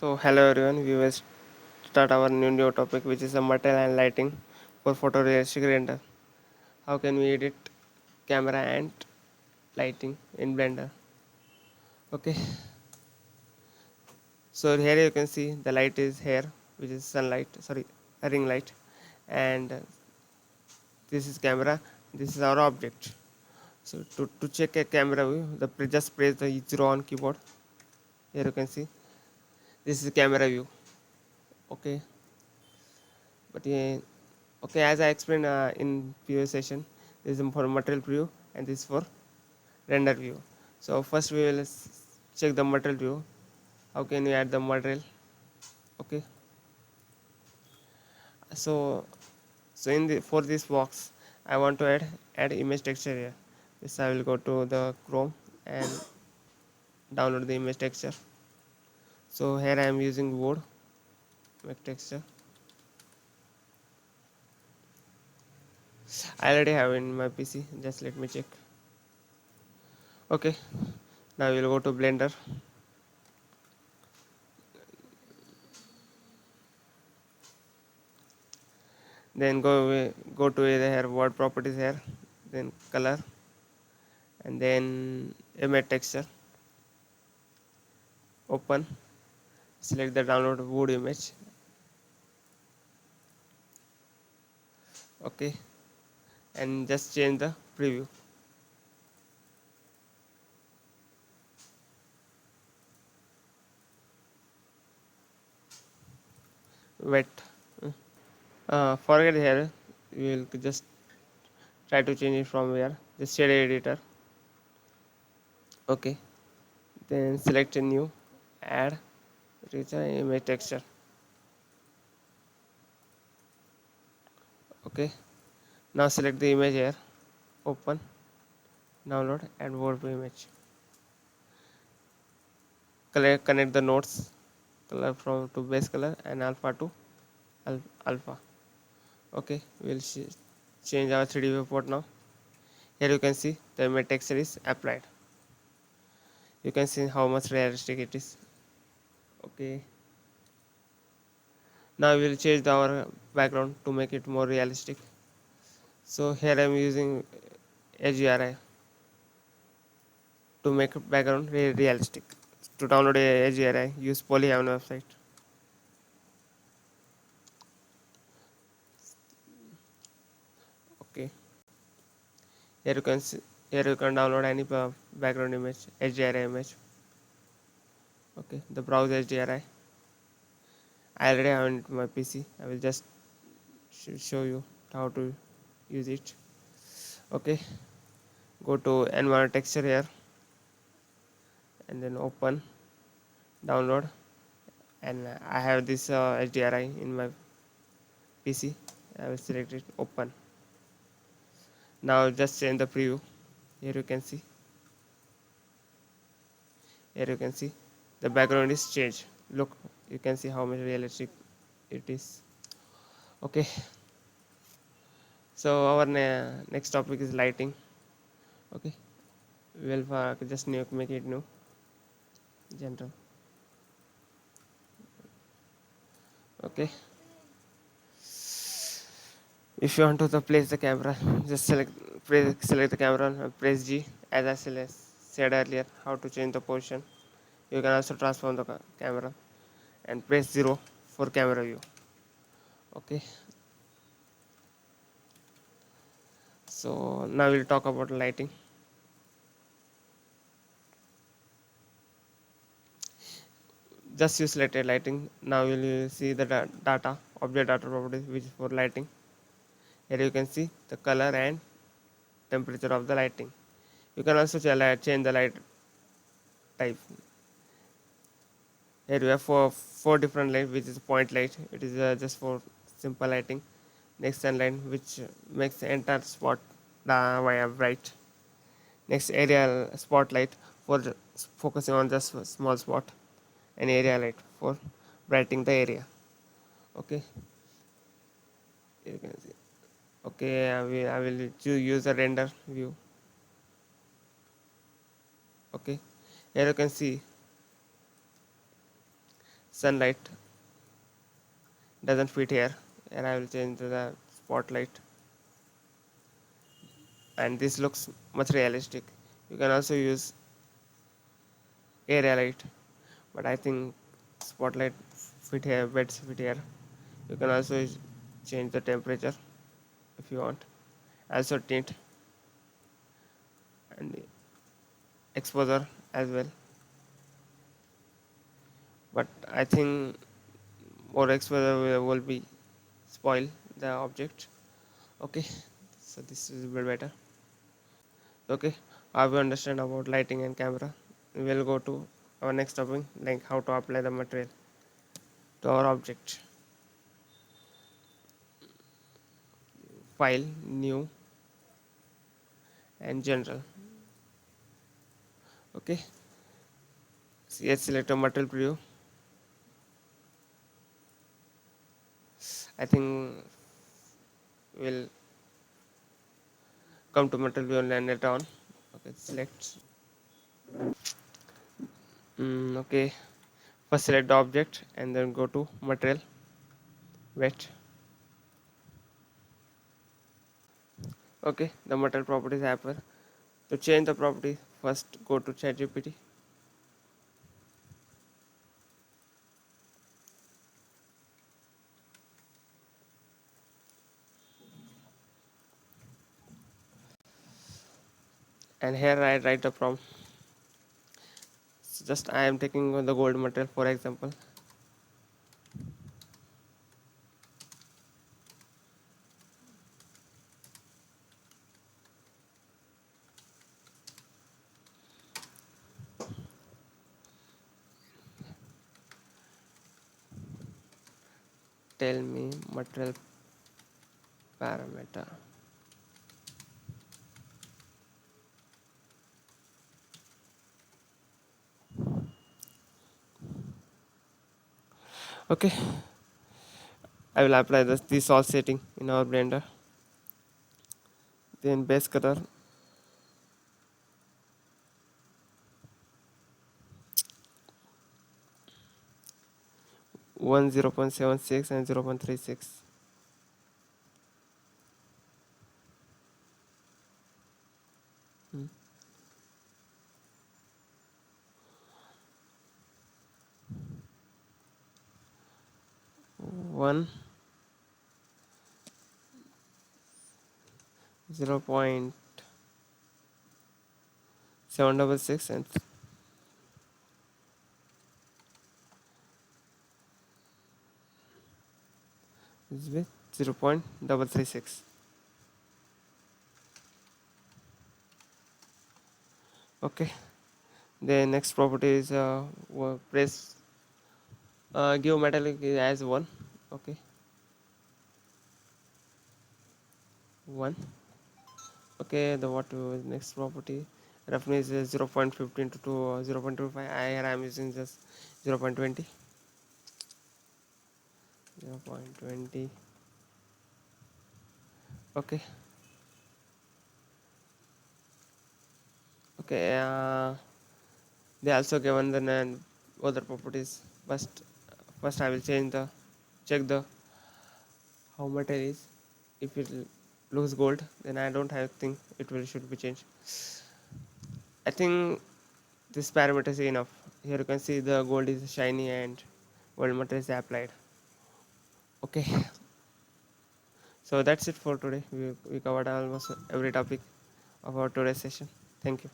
So hello everyone, we will start our new topic, which is the material and lighting for photorealistic render. How can we edit camera and lighting in Blender? Okay, so here you can see the light is here, which is sunlight, sorry, a ring light, and this is camera. This is our object. So to check a camera view, just press the 0 on keyboard. Here you can see this is camera view. Okay, but okay, as I explained in previous session, this is for material view and this is for render view. So first we will check the material view. How can we add the material? Okay, so in the for this box, I want to add image texture here. This I will go to the Chrome and download the image texture. So here I am using wood make texture. I already have in my PC. Just let me check. Okay, now we'll go to Blender. Then go to here word properties here, then color, and then image texture. Open, select the download wood image. Okay, and just change the preview. Wet. Forget here. We will just try to change it from here. Just shade editor. Okay, then select a new, add, reach image texture. Okay, now select the image here. Open, download, and word image. Connect the nodes, color from to base color and alpha to alpha. Okay, we'll change our 3D viewport now. Here you can see the image texture is applied. You can see how much realistic it is. Okay, now we will change our background to make it more realistic. So here I am using HDRI to make background very realistic. To download a HDRI, use Polyhaven website. Okay, here you can see, here you can download any background image, HDRI image. Okay, the browse HDRI. I already have it on my PC. I will just show you how to use it. Okay, go to environment texture here and then open, download, and I have this HDRI in my PC. I will select it, open. Now just change the preview. Here you can see. Here you can see the background is changed. Look, you can see how much realistic it is. Okay, so our next topic is lighting. Okay, we'll just make it new, general. Okay, if you want to place the camera, just select the camera and press G. As I said earlier, how to change the position. You can also transform the camera and press 0 for camera view. Okay, so now we'll talk about lighting. Just use selected lighting. Now you'll see the data object data properties, which is for lighting. Here you can see the color and temperature of the lighting. You can also change the light type. Here we have four different light, which is point light. It is just for simple lighting. Next sunlight, which makes the entire spot bright. Next area spotlight for focusing on just a small spot. And area light for brightening the area. Okay, you can see. Okay, I will use a render view. Okay, here you can see sunlight doesn't fit here, and I will change to the spotlight, and this looks much realistic. You can also use area light, but I think spotlight fit here, beds fit here. You can also change the temperature if you want, also tint and exposure as well. But I think more exposure will be spoil the object. Okay, so this is a bit better. Okay, I will understand about lighting and camera. We will go to our next topic, like how to apply the material to our object. File, new, and general. Okay, so let's select a material preview. I think we'll come to material preview and later on. Okay, select. Okay, first select the object and then go to material, wet. Okay, the material properties appear. To change the property, first go to ChatGPT. And here I write the prompt. So just I am taking the gold material for example. Tell me material parameter. Okay, I will apply this all setting in our blender. Then base color 0.76 and 0.36. 1 0.766 and this with 0.336. Okay, the next property is press give metallic as 1. Okay, 1. Okay, the what next property roughness is 0.15 to 0.25. Here I am using just 0.20. 0.20. Okay, okay. They also given the other properties. First I will change the check the how much it is. If it looks gold, then I don't have think it will should be changed. I think this parameter is enough. Here you can see the gold is shiny and gold material is applied. Okay, so that's it for today. We covered almost every topic of our today's session. Thank you.